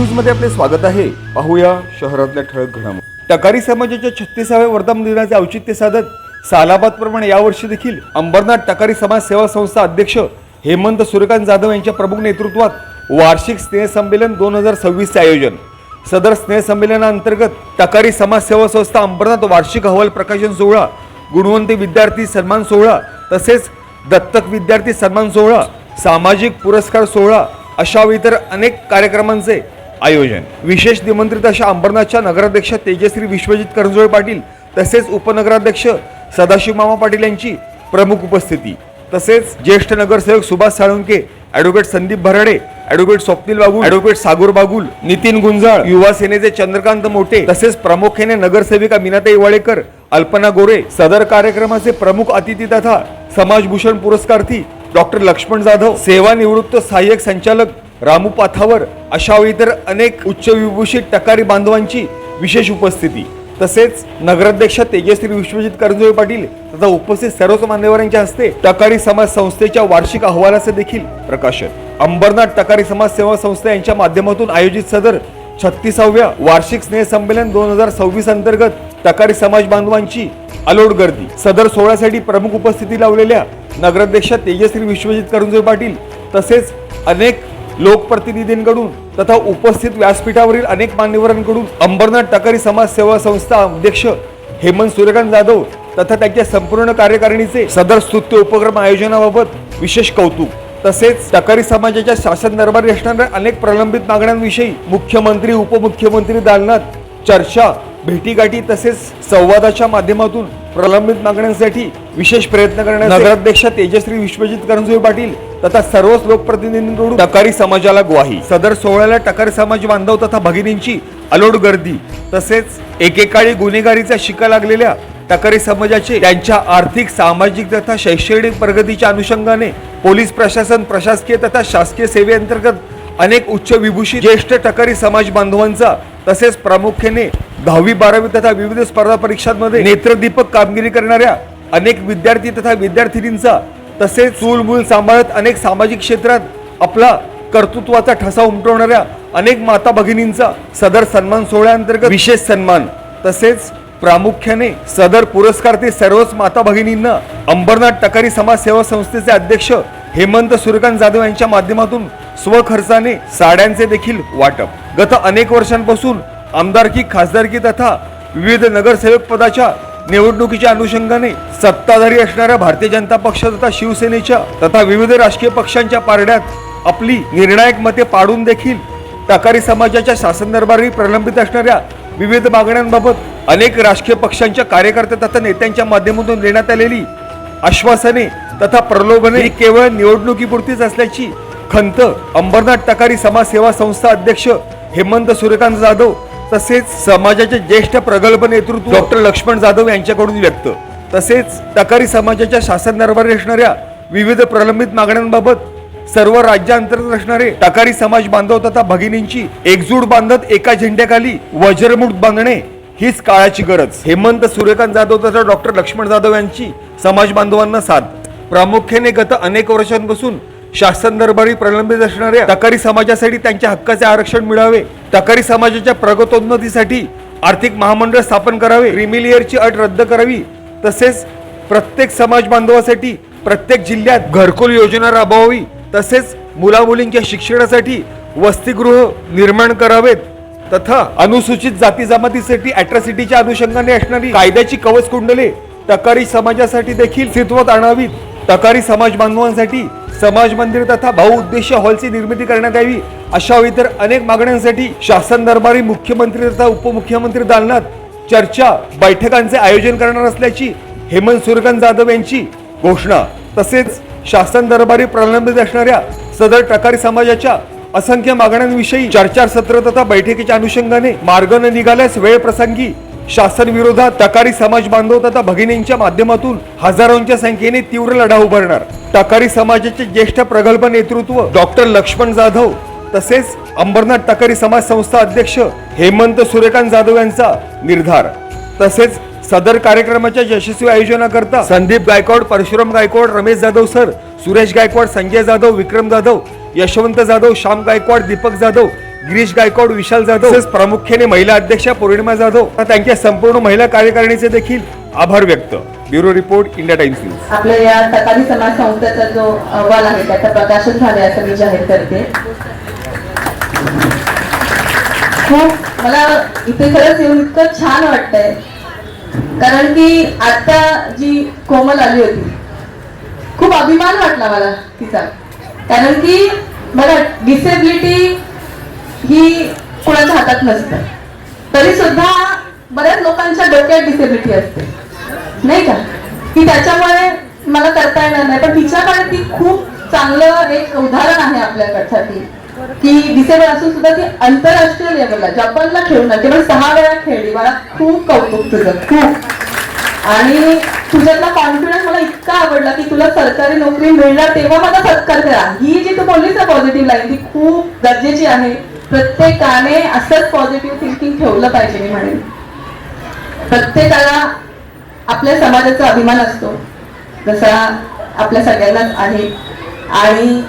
News मध्ये आपले स्वागत आहे। पाहूया शहरातल्या ठळक घडामोडी। टकारी समाजाच्या 36व्या वर्धापन दिनाचे औचित्य साधत सालाबाद प्रमाणे यावर्षी देखील अंबरनाथ टकारी समाज सेवा संस्था अध्यक्ष हेमंत सूर्यकांत जाधव यांच्या प्रमुख नेतृत्वात वार्षिक स्नेह संमेलन 2026 चे आयोजन। सदर स्नेह संमेलनाअंतर्गत टकारी समाज सेवा संस्था अंबरनाथ वार्षिक अहवाल प्रकाशन सोहळा, गुणवंत विद्यार्थी सन्मान सोहळा तसेच दत्तक विद्यार्थी सन्मान सोहळा, सामाजिक पुरस्कार सोहळा अशा इतर अनेक कार्यक्रमांचे आयोजन। विशेष निमंत्रित अशा अंबरनाथच्या नगराध्यक्ष तेजश्री विश्वजित करंजोळे पाटील तसेच उपनगराध्यक्ष सदाशिव मामा पाटील यांची प्रमुख उपस्थिती तसेच ज्येष्ठ नगरसेवक Subhash Salunke, advocate Sandeep Bharade, advocate Swapnil Bagul, advocate Sagur Bagul, Nitin Gunjal, युवा सेनेचे चंद्रकांत मोठे तसेच प्रामुख्याने नगरसेविका मीनाताई वाळेकर, अल्पना गोरे। सदर कार्यक्रमाचे प्रमुख अतिथी तथा समाजभूषण पुरस्कार्थी डॉक्टर लक्ष्मण जाधव, सेवानिवृत्त सहाय्यक संचालक रामू पाथावर अशा इतर अनेक उच्च विभूषित टकारी बांधवांची विशेष उपस्थिती तसेच नगराध्यक्ष तेजश्री विश्वजित करंजोळे पाटील तथा उपस्थित सर्वच मान्यवरांच्या हस्ते टकारी समाज संस्थेच्या वार्षिक अहवालाचे देखील प्रकाशन। अंबरनाथ टकारी समाज सेवा संस्था यांच्या माध्यमातून आयोजित सदर 36व्या वार्षिक स्नेह संमेलन 2026 अंतर्गत टकारी समाज बांधवांची अलोट गर्दी। सदर सोहळ्यासाठी प्रमुख उपस्थिती लावलेल्या नगराध्यक्ष तेजश्री विश्वजित करंजोळे पाटील तसेच अनेक लोकप्रतिनिधींकडून तथा उपस्थित व्यासपीठावरील अनेक मान्यवरांकडून अंबरनाथ टकारी समाज सेवा संस्था अध्यक्ष हेमंत सूर्यकांत जाधव तथा त्यांच्या संपूर्ण कार्यकारिणीचे सदर स्तुत्य उपक्रम आयोजनाबाबत विशेष कौतुक तसेच टकारी समाजाच्या शासन दरबारी असणाऱ्या अनेक प्रलंबित मागण्यांविषयी मुख्यमंत्री उपमुख्यमंत्री दालनात चर्चा, भेटीगाठी तसेच संवादाच्या माध्यमातून प्रलंबित मागण्यांसाठी विशेष प्रयत्न करण्यास नगराध्यक्ष तेजश्री विश्वजित करंजोळे पाटील तथा सर्वच लोकप्रतिनिधींकडून टकारी समाजाला ग्वाही। सदर सोहळ्याला टकारी समाज बांधव तथा भगिनींची अलोट गर्दी तसेच एकेकाळी गुन्हेगारीचा शिका लागलेल्या टकारी समाजाचे त्यांच्या आर्थिक, सामाजिक तथा शैक्षणिक प्रगतीच्या अनुषंगाने पोलीस प्रशासन, प्रशासकीय तथा शासकीय सेवेअंतर्गत अनेक उच्च विभूषित ज्येष्ठ टकारी समाज बांधवांचा तसेच प्रामुख्याने 10वी 12वी तथा विविध स्पर्धा परीक्षांमध्ये नेत्रदीपक कामगिरी करणाऱ्या अनेक विद्यार्थी तथा विद्यार्थिनींचा तसेच चूल मूल सांभाळत अनेक सामाजिक क्षेत्रात आपला कर्तृत्वाचा ठसा उमटवणाऱ्या अनेक माता भगिनींचा सदर सन्मान सोहळ्याअंतर्गत विशेष सन्मान तसेच प्रामुख्याने सदर पुरस्कार ते सर्वच माता भगिनींना अंबरनाथ टकारी समाज सेवा संस्थेचे अध्यक्ष हेमंत सूर्यकांत जाधव यांच्या माध्यमातून स्वखर्चाने साड्यांचे देखील वाटप। गत अनेक वर्षांपासून आमदारकी, खासदारकी तथा विविध नगरसेवक पदाच्या निवडणुकीच्या अनुषंगाने सत्ताधारी असणाऱ्या भारतीय जनता पक्ष तथा शिवसेनेच्या तथा विविध राजकीय पक्षांच्या पारड्यात आपली निर्णायक मते पाडून देखील टकारी समाजाच्या शासन दरबारी प्रलंबित असणाऱ्या विविध मागण्यांबाबत अनेक राजकीय पक्षांच्या कार्यकर्ते तथा नेत्यांच्या माध्यमातून देण्यात आलेली आश्वासने तथा प्रलोभने केवळ निवडणुकीपुरतीच असल्याची खंत अंबरनाथ टकारी समाज सेवा संस्था अध्यक्ष हेमंत सूर्यकांत जाधव तसेच समाजाचे ज्येष्ठ प्रगल्भ नेतृत्व डॉक्टर लक्ष्मण जाधव यांच्याकडून व्यक्त तसेच टकारी समाजाच्या शासन दरबारी असणाऱ्या विविध प्रलंबित मागण्यांबाबत सर्व राज्यांतर्गत असणारे टकारी समाज बांधव तथा भगिनींची एकजूट बांधत एका झेंड्याखाली वज्रमुठ बांधणे हीच काळाची गरज। हेमंत सूर्यकांत जाधव तथा डॉक्टर लक्ष्मण जाधव यांची समाज बांधवांना साथ। प्रामुख्याने गत अनेक वर्षांपासून शासन दरबारी प्रलंबित असणाऱ्या टकारी समाजासाठी त्यांच्या हक्काचे आरक्षण मिळावे, टकारी समाजाच्या प्रगतोन्नतीसाठी आर्थिक महामंडळ स्थापन करावे, क्रीमिलेअरची अट रद्द करावी तसेच प्रत्येक समाज बांधवासाठी प्रत्येक जिल्ह्यात घरकुल योजना राबवावी तसेच मुलामुलींच्या शिक्षणासाठी वसतिगृह निर्माण करावेत तथा अनुसूचित जाती जमातीसाठी अॅट्रॉसिटीच्या अनुषंगाने असणारी कायद्याची कवच कुंडले टकारी समाजासाठी देखील अस्तित्वात आणावीत। टकारी समाज बांधवांसाठी समाज मंदिर तथा बहुउद्देशीय हॉलची निर्मिती करण्यात यावी अशा इतर अनेक मागण्यांसाठी शासन दरबारी मुख्यमंत्री तथा उपमुख्यमंत्री दालनात चर्चा, बैठकांचे आयोजन करणार असल्याची हेमंत सूर्यकांत जाधव यांची घोषणा तसेच शासन दरबारी प्रलंबित असणाऱ्या सदर टकारी समाजाच्या असंख्य मागण्यांविषयी चर्चासत्र तथा बैठकीच्या अनुषंगाने मार्ग न निघाल्यास वेळ प्रसंगी शासन विरोधात टकारी समाज बांधव तथा भगिनींच्या माध्यमातून हजारोंच्या संख्येने तीव्र लढा उभारणार। टकारी समाजाचे ज्येष्ठ प्रगल्भ नेतृत्व डॉक्टर लक्ष्मण जाधव तसेच अंबरनाथ टकारी समाज संस्था अध्यक्ष हेमंत सूर्यकांत जाधव यांचा निर्धार तसेच सदर कार्यक्रमाच्या यशस्वी आयोजनाकरता संदीप गायकवाड, परशुराम गायकवाड, रमेश जाधव सर, सुरेश गायकवाड, संजय जाधव, विक्रम जाधव, यशवंत जाधव, श्याम गायकवाड, दीपक जाधव गिरीश गायकवाड, विशाल जाधव तसेच प्रामुख्याने महिला अध्यक्षा पौर्णिमा जाधव त्यांच्या संपूर्ण महिला कार्यकारिणीचे देखील आभार व्यक्त. Bureau report, India times news. आपल्या या टकारी समाज संस्थेचा जो अहवाल आहे त्याचा प्रकाशन झाले असं मी जाहीर करते. खूप मला इथे खरंच येऊन इतकं छान वाटतंय, कारण की आता जी कोमल आली होती खूप अभिमान वाटला मला तिचा, कारण की मला डिसेबिलिटी ही कुणाच्या हातात नसतं, तरी सुद्धा बऱ्याच लोकांच्या डोक्यात डिसेबिलिटी असते नाही का, की त्याच्यामुळे मला करता येणार नाही. पण तिच्याकडे ती खूप चांगलं एक उदाहरण आहे आपल्यासाठी, की डिसेबल असून सुद्धा ती आंतरराष्ट्रीय लेवलला जपानला खेळून आली, पण 6 वेळा खेळली. मला खूप कौतुक तुझं, खूप. आणि तुझ्यातला कॉन्फिडन्स मला इतका आवडला की तुला सरकारी नोकरी मिळणार तेव्हा माझा सत्कार करा. ही जी तू बोललीस ना पॉझिटिव्ह लाईन, ती खूप गरजेची आहे. प्रत्येकाने असंच पॉझिटिव्ह थिंकिंग ठेवलं पाहिजे. मी म्हणेन प्रत्येकाला आपल्या समाजाचा अभिमान असतो, जसा आपल्या सगळ्यांनाच आहे. आणि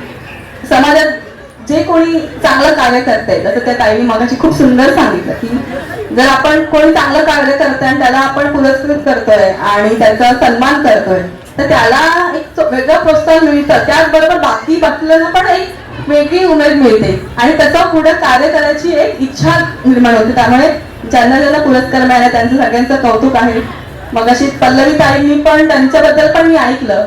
समाजात जे कोणी चांगलं कार्य करतंय, जसं त्या ताईने मगाशी खूप सुंदर सांगितलं की जर आपण कोणी चांगलं कार्य करतोय आणि त्याला आपण पुरस्कृत करतोय आणि त्याचा सन्मान करतोय, तर त्याला एक वेगळं प्रोत्साहन मिळतं. त्याचबरोबर बाकी बाकीला पण एक वेगळी उमेद मिळते आणि त्याचं पुढे कार्य करायची एक इच्छा निर्माण होते. त्यामुळे ज्यांना ज्यांना पुरस्कार मिळाला त्यांचं सगळ्यांचं कौतुक आहे. मगाशी पल्लवी ताईंनी पण त्यांच्याबद्दल पण मी ऐकलं,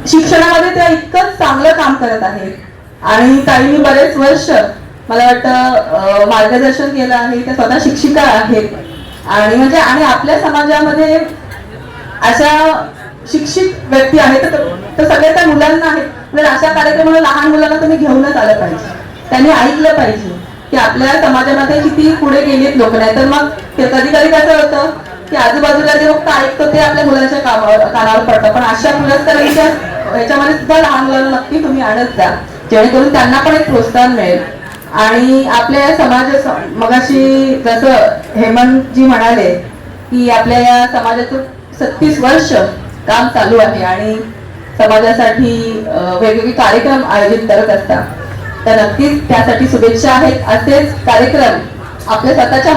शिक्षणामध्ये त्या इतकं चांगलं काम करत आहेत आणि ताईंनी बरेच वर्ष मला वाटतं मार्गदर्शन केलं आहे. त्या स्वतः शिक्षिका आहेत आणि म्हणजे आणि आपल्या समाजामध्ये अशा शिक्षित व्यक्ती आहेत तर सगळ्या त्या मुलांना आहेत. म्हणजे अशा कार्यक्रमाला लहान मुलांना तुम्ही घेऊनच आलं पाहिजे, त्यांनी ऐकलं पाहिजे की आपल्या समाजामध्ये किती पुढे गेलेत लोक. नाही तर मग कधी कधी कसं होतं की आजूबाजूला जे फक्त ऐकतो ते आपल्या मुलांच्या कानावर पडतं. पण अशा पुरस्कारांच्या याच्यामध्ये सुद्धा लहान मुलांना नक्की तुम्ही आणत जा, जेणेकरून त्यांना पण एक प्रोत्साहन मिळेल. आणि आपल्या समाज मगाशी जसं हेमंतजी म्हणाले की आपल्या या समाजाचं 36 वर्ष काम चालू आहे आणि समाजासाठी वेगवेगळे कार्यक्रम आयोजित करत असतात, तर नक्कीच त्यासाठी शुभेच्छा आहेत. असेच कार्यक्रम आपल्या स्वतःच्या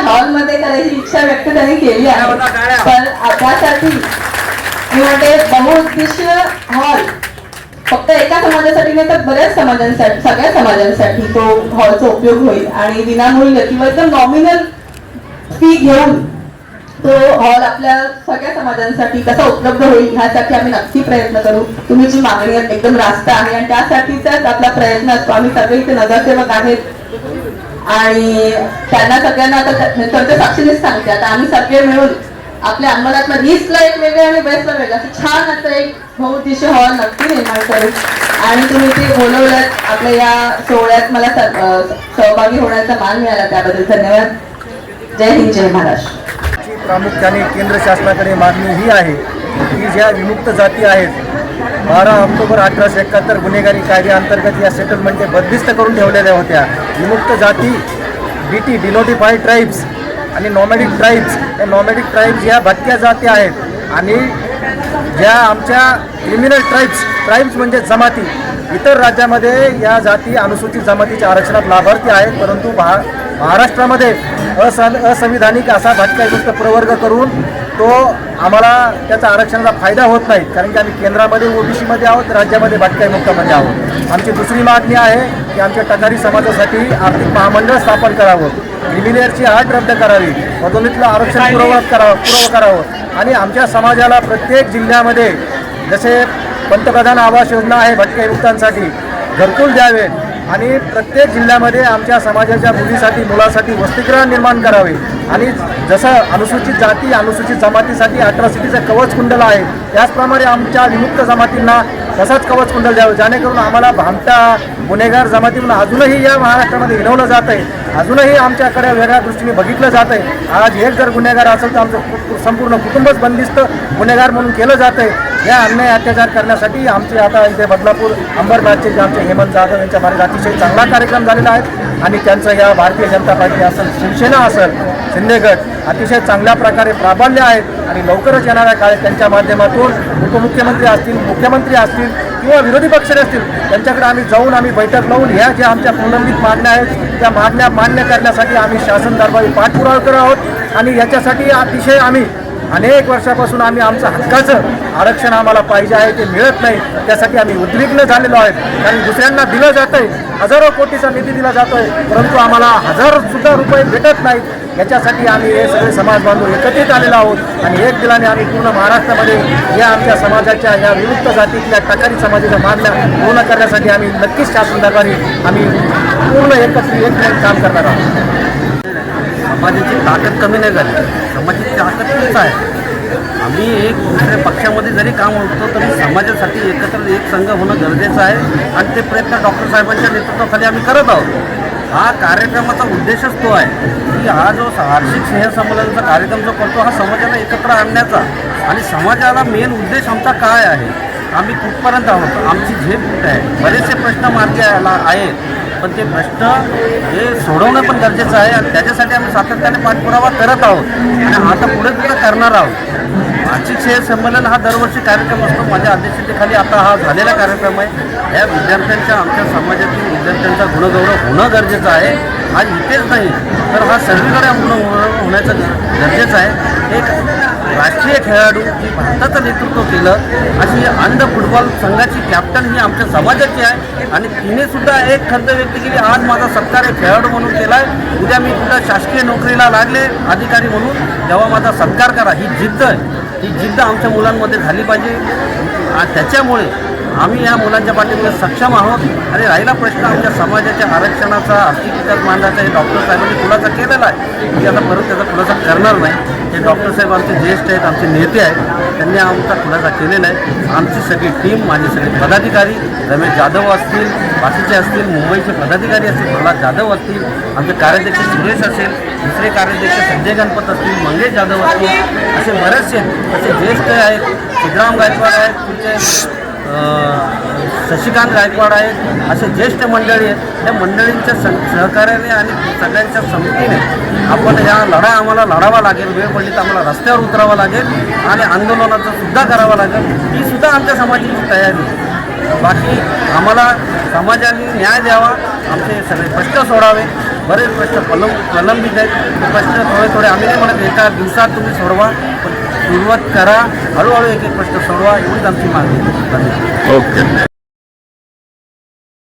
हॉलमध्ये करायची इच्छा व्यक्त त्यांनी केली आहे. पण त्यासाठी मी म्हणते बहुउद्देशीय हॉल फक्त एका समाजासाठी नाही तर बऱ्याच समाजांसाठी, सगळ्या समाजांसाठी तो हॉलचा उपयोग होईल आणि विनामूल्य किंवा एकदम नॉमिनल फी घेऊन तो हॉल आपल्या सगळ्या समाजांसाठी कसा उपलब्ध होईल ह्यासाठी आम्ही नक्की प्रयत्न करू. तुम्ही जी मागणी एकदम रास्त आहे आणि त्यासाठीचाच आपला प्रयत्न असतो. आम्ही सगळे इथे नगरसेवक आहेत आणि त्यांना सगळ्यांना आता त्यांच्या साक्षीनेच सांगते, आता आम्ही सगळे मिळून आपल्या अंमलात ईस्टला एक वेगळं आणि वेस्टला वेगळं असं छान असं एक बहुउद्देशीय हॉल नक्की निर्माण करू. आणि तुम्ही ते बोलवलं आपल्या या सोहळ्यात मला सहभागी होण्याचा मान मिळाला, त्याबद्दल धन्यवाद. जय हिंद, जय महाराष्ट्र. प्रामुख्याने केंद्र शासनाकडे मागणी ही आहे की ज्या विमुक्त जाती आहेत, 12 ऑक्टोबर 1871 गुन्हेगारी कायद्याअंतर्गत या सेटलमेंट बंदिस्त करून ठेवलेल्या होत्या. विमुक्त जाती BT डिनोटिफाईड ट्राईब्स आणि नॉमॅडिक ट्राईब्स, या नॉमॅडिक ट्राईब्स ह्या भटक्या जाती आहेत आणि ज्या आमच्या क्रिमिनल ट्राईब्स म्हणजे जमाती, इतर राज्यामध्ये या जाती अनुसूचित जमातीच्या आरक्षणात लाभार्थी आहेत, परंतु महाराष्ट्रामध्ये असंविधानिक असा भटकायुक्त प्रवर्ग करून तो आम्हाला त्याचा आरक्षणाचा फायदा होत नाही, कारण की आम्ही केंद्रामध्ये OBC मध्ये आहोत, राज्यामध्ये भटकाईमुक्तामध्ये आहोत. आमची दुसरी मागणी आहे की आमच्या टकारी समाजासाठी आर्थिक महामंडळ स्थापन करावं, क्रिमिलेअरची अट रद्द करावी, मधोमधीतलं आरक्षण पुरावं करावं आणि आमच्या समाजाला प्रत्येक जिल्ह्यामध्ये जसे पंतप्रधान आवास योजना आहे भटकाईमुक्तांसाठी, घरकुल द्यावे आणि प्रत्येक जिल्ह्यामध्ये आमच्या समाजाच्या मुलासाठी वसतिगृह निर्माण करावे. आणि जसं अनुसूचित जाती अनुसूचित जमातीसाठी अट्रॉसिटीचं कवच कुंडल आहे, त्याचप्रमाणे आमच्या विमुक्त जमातींना तसाच कवच कुंडल द्यावं, जेणेकरून आम्हाला भामटा गुन्हेगार जमातींना अजूनही या महाराष्ट्रामध्ये हिणवलं जात आहे, अजूनही आमच्याकडे वेगळ्या दृष्टीने बघितलं जात आहे. आज एक जर गुन्हेगार असेल तर आमचं संपूर्ण कुटुंबच बंदिस्त गुन्हेगार म्हणून केलं जात आहे. या अन्याय अत्याचार करण्यासाठी आमचे आता इथे बदलापूर अंबरनाथचे जे आमचे हेमंत जाधव यांच्या मार्गे अतिशय चांगला कार्यक्रम झालेला आहे आणि त्यांचं या भारतीय जनता पार्टी असेल, शिवसेना असेल, शिंदे गट अतिशय चांगल्या प्रकारे प्राबल्य आहेत आणि लवकरच येणाऱ्या काळात त्यांच्या माध्यमातून उपमुख्यमंत्री असतील, मुख्यमंत्री असतील किंवा विरोधी पक्षाचे असतील त्यांच्याकडे आम्ही जाऊन आम्ही बैठक लावून ह्या ज्या आमच्या प्रलंबित मागण्या आहेत त्या मागण्या मान्य करण्यासाठी आम्ही शासन दरबारी पाठपुरावा करत आहोत. आणि याच्यासाठी अतिशय आम्ही अनेक वर्षापासून आम्ही आमचं हक्काचं आरक्षण आम्हाला पाहिजे आहे ते मिळत नाही. त्यासाठी आम्ही उद्विग्न झालेलो आहेत. कारण दुसऱ्यांना दिलं जातं आहे, हजारो कोटीचा निधी दिला जातो आहे, परंतु आम्हाला हजारसुद्धा रुपये भेटत नाहीत. याच्यासाठी आम्ही हे सगळे समाज बांधव एकत्रित आलेलो आहोत आणि एक दिलाने आम्ही पूर्ण महाराष्ट्रामध्ये या आमच्या समाजाच्या या विमुक्त जातीतल्या टकारी समाजाच्या मागण्या पूर्ण करण्यासाठी आम्ही नक्कीच शासन दरबारी आम्ही पूर्ण एकत्रित काम करणार आहोत. समाजाची ताकद कमी नाही झाली, समाजाची ताकद तीच आहे. आम्ही एक दुसऱ्या पक्षामध्ये जरी काम होतो तरी समाजासाठी एकत्र एक संघ होणं गरजेचं आहे आणि ते प्रयत्न डॉक्टर साहेबांच्या नेतृत्वाखाली आम्ही करत आहोत. हा कार्यक्रमाचा उद्देशच तो आहे की हा जो वार्षिक स्नेहसंमेलनाचा कार्यक्रम जो करतो हा समाजाला एकत्र आणण्याचा आणि समाजाला मेन उद्देश आमचा काय आहे, आम्ही कुठपर्यंत आहोत, आमची झेप कुठे आहे. बरेचसे प्रश्न मार्गी आहेत पण ते प्रश्न हे सोडवणं पण गरजेचं आहे आणि त्याच्यासाठी आम्ही सातत्याने पाठपुरावा करत आहोत आणि आता पुढे सुद्धा करणार आहोत. वार्षिक स्नेह संमेलन हा दरवर्षी कार्यक्रम असतो. माझ्या अध्यक्षतेखाली आता हा झालेला कार्यक्रम आहे. या विद्यार्थ्यांच्या आमच्या समाजातील विद्यार्थ्यांचा गुणगौरव होणं गरजेचं आहे. आज इथेच नाही तर हा सगळीकडे होण्याचं गरजेचं आहे. एक राष्ट्रीय खेळाडू जी भारताचं नेतृत्व केलं अशी अंध फुटबॉल संघाची कॅप्टन ही आमच्या समाजाची आहे आणि तिने सुद्धा एक खंत व्यक्त केली, आज माझा सत्कार एक खेळाडू म्हणून केला आहे, उद्या मी कुठं शासकीय नोकरीला लागले अधिकारी म्हणून तेव्हा माझा सत्कार करा. ही जिद्द आहे, ही जिद्द आमच्या मुलांमध्ये झाली पाहिजे आणि त्याच्यामुळे आम्ही या मुलांच्या पाठीमध्ये सक्षम आहोत. आणि राहिला प्रश्न आमच्या समाजाच्या आरक्षणाचा आर्थिक विकास मांडायचा हे डॉक्टर साहेबांनी खुलासा केलेला आहे. मी आता परत त्याचा खुलासा करणार नाही. हे डॉक्टर साहेब आमचे ज्येष्ठ आहेत, आमचे नेते आहेत, त्यांनी आमचा खुलासा केलेला आहे. आमची सगळी टीम, माझे सगळे पदाधिकारी, रमेश जाधव असतील, बाकीचे असतील, मुंबईचे पदाधिकारी असतील, प्रल्हाद जाधव असतील, आमचे कार्याध्यक्ष सुरेश असेल, दुसरे कार्याध्यक्ष संजय गणपत असतील, मंगेश जाधव असतील, असे बरेचसे असे ज्येष्ठ आहेत. सिद्धराम गायकवाड आहेत, तुमचे शशिकांत गायकवाड आहेत, असे ज्येष्ठ मंडळी आहेत. या मंडळींच्या सहकार्याने आणि सगळ्यांच्या संमतीने आपण हा लढा आम्हाला लढावा लागेल. वेळ पडली तर आम्हाला रस्त्यावर उतरावं लागेल आणि आंदोलनाचं सुद्धा करावं लागेल. ही सुद्धा आमच्या समाजाची तयारी आहे. बाकी आम्हाला समाजाने न्याय द्यावा, आमचे सगळे प्रश्न सोडावे. बरेच प्रश्न प्रलंबित आहेत. ते प्रश्न थोडे आम्ही नाही म्हणत एका दिवसात तुम्ही सोडवा, पण सुरुवात करा, हळूहळू एक एक प्रश्न सोडवा, एवढीच आमची मागणी आहे. ओके.